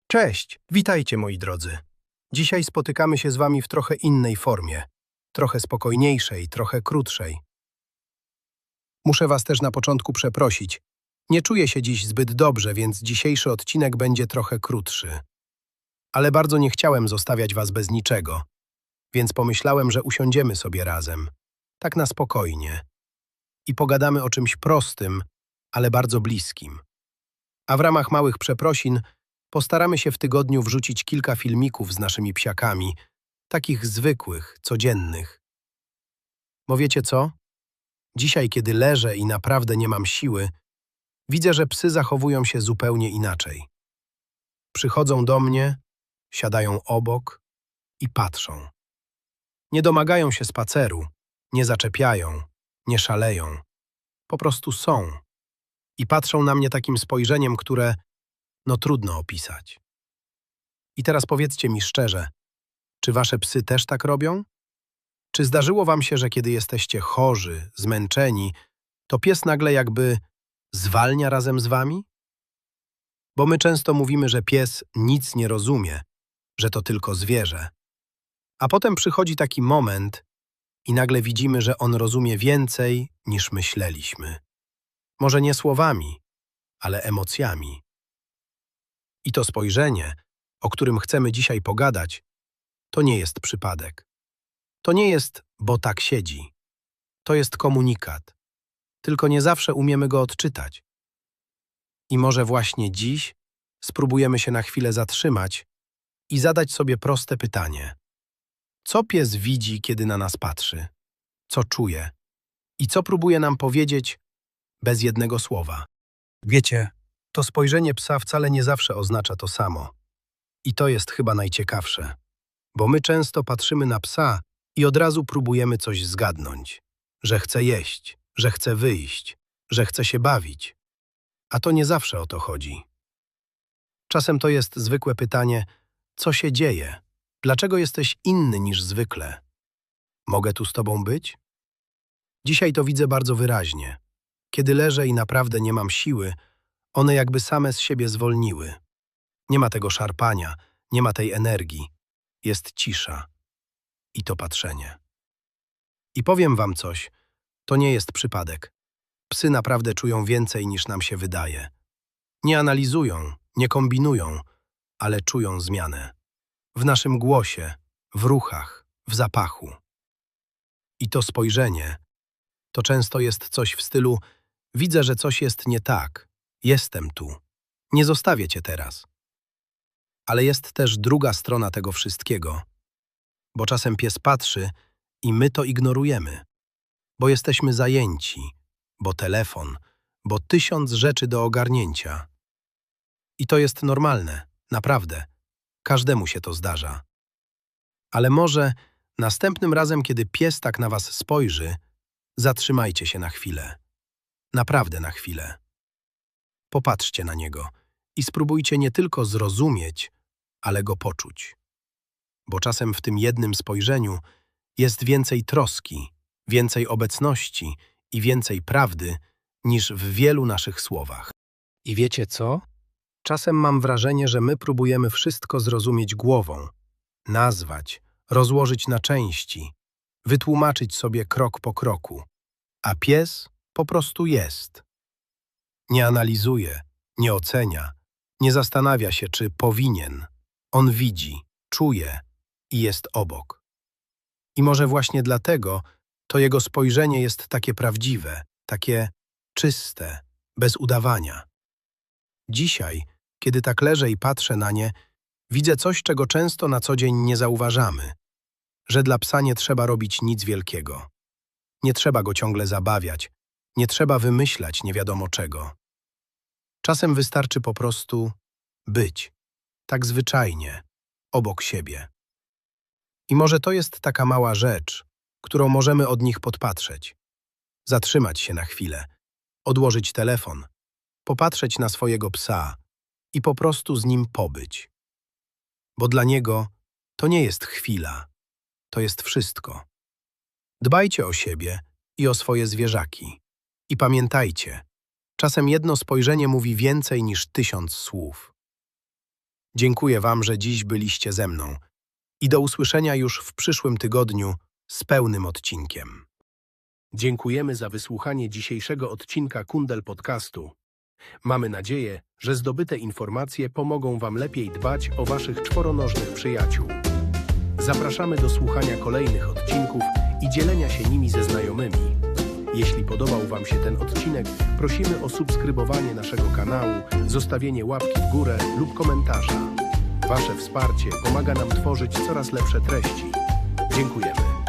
Cześć, witajcie moi drodzy. Dzisiaj spotykamy się z wami w trochę innej formie, trochę spokojniejszej, trochę krótszej. Muszę was też na początku przeprosić. Nie czuję się dziś zbyt dobrze, więc dzisiejszy odcinek będzie trochę krótszy. Ale bardzo nie chciałem zostawiać was bez niczego, więc pomyślałem, że usiądziemy sobie razem, tak na spokojnie, i pogadamy o czymś prostym, ale bardzo bliskim. A w ramach małych przeprosin postaramy się w tygodniu wrzucić kilka filmików z naszymi psiakami, takich zwykłych, codziennych. Bo wiecie co? Dzisiaj, kiedy leżę i naprawdę nie mam siły, widzę, że psy zachowują się zupełnie inaczej. Przychodzą do mnie, siadają obok i patrzą. Nie domagają się spaceru, nie zaczepiają, nie szaleją. Po prostu są. I patrzą na mnie takim spojrzeniem, które trudno opisać. I teraz powiedzcie mi szczerze, czy wasze psy też tak robią? Czy zdarzyło wam się, że kiedy jesteście chorzy, zmęczeni, to pies nagle jakby zwalnia razem z wami? Bo my często mówimy, że pies nic nie rozumie, że to tylko zwierzę. A potem przychodzi taki moment i nagle widzimy, że on rozumie więcej niż myśleliśmy. Może nie słowami, ale emocjami. I to spojrzenie, o którym chcemy dzisiaj pogadać, to nie jest przypadek. To nie jest, bo tak siedzi. To jest komunikat. Tylko nie zawsze umiemy go odczytać. I może właśnie dziś spróbujemy się na chwilę zatrzymać i zadać sobie proste pytanie. Co pies widzi, kiedy na nas patrzy? Co czuje? I co próbuje nam powiedzieć bez jednego słowa? Wiecie, to spojrzenie psa wcale nie zawsze oznacza to samo. I to jest chyba najciekawsze. Bo my często patrzymy na psa i od razu próbujemy coś zgadnąć. Że chce jeść, że chce wyjść, że chce się bawić. A to nie zawsze o to chodzi. Czasem to jest zwykłe pytanie, co się dzieje? Dlaczego jesteś inny niż zwykle? Mogę tu z tobą być? Dzisiaj to widzę bardzo wyraźnie. Kiedy leżę i naprawdę nie mam siły, one jakby same z siebie zwolniły. Nie ma tego szarpania, nie ma tej energii. Jest cisza. I to patrzenie. I powiem wam coś, to nie jest przypadek. Psy naprawdę czują więcej niż nam się wydaje. Nie analizują, nie kombinują, ale czują zmianę. W naszym głosie, w ruchach, w zapachu. I to spojrzenie, to często jest coś w stylu widzę, że coś jest nie tak, jestem tu, nie zostawię cię teraz. Ale jest też druga strona tego wszystkiego, bo czasem pies patrzy i my to ignorujemy, bo jesteśmy zajęci, bo telefon, bo 1000 rzeczy do ogarnięcia. I to jest normalne, naprawdę. Każdemu się to zdarza. Ale może następnym razem, kiedy pies tak na was spojrzy, zatrzymajcie się na chwilę. Naprawdę na chwilę. Popatrzcie na niego i spróbujcie nie tylko zrozumieć, ale go poczuć. Bo czasem w tym jednym spojrzeniu jest więcej troski, więcej obecności i więcej prawdy niż w wielu naszych słowach. I wiecie co? Czasem mam wrażenie, że my próbujemy wszystko zrozumieć głową, nazwać, rozłożyć na części, wytłumaczyć sobie krok po kroku, a pies po prostu jest. Nie analizuje, nie ocenia, nie zastanawia się, czy powinien. On widzi, czuje i jest obok. I może właśnie dlatego to jego spojrzenie jest takie prawdziwe, takie czyste, bez udawania. Dzisiaj, kiedy tak leżę i patrzę na nie, widzę coś, czego często na co dzień nie zauważamy. Że dla psa nie trzeba robić nic wielkiego. Nie trzeba go ciągle zabawiać, nie trzeba wymyślać nie wiadomo czego. Czasem wystarczy po prostu być, tak zwyczajnie, obok siebie. I może to jest taka mała rzecz, którą możemy od nich podpatrzeć. Zatrzymać się na chwilę, odłożyć telefon, popatrzeć na swojego psa i po prostu z nim pobyć. Bo dla niego to nie jest chwila, to jest wszystko. Dbajcie o siebie i o swoje zwierzaki. I pamiętajcie, czasem jedno spojrzenie mówi więcej niż 1000 słów. Dziękuję Wam, że dziś byliście ze mną i do usłyszenia już w przyszłym tygodniu z pełnym odcinkiem. Dziękujemy za wysłuchanie dzisiejszego odcinka Kundel Podcastu. Mamy nadzieję, że zdobyte informacje pomogą Wam lepiej dbać o Waszych czworonożnych przyjaciół. Zapraszamy do słuchania kolejnych odcinków i dzielenia się nimi ze znajomymi. Jeśli podobał Wam się ten odcinek, prosimy o subskrybowanie naszego kanału, zostawienie łapki w górę lub komentarza. Wasze wsparcie pomaga nam tworzyć coraz lepsze treści. Dziękujemy.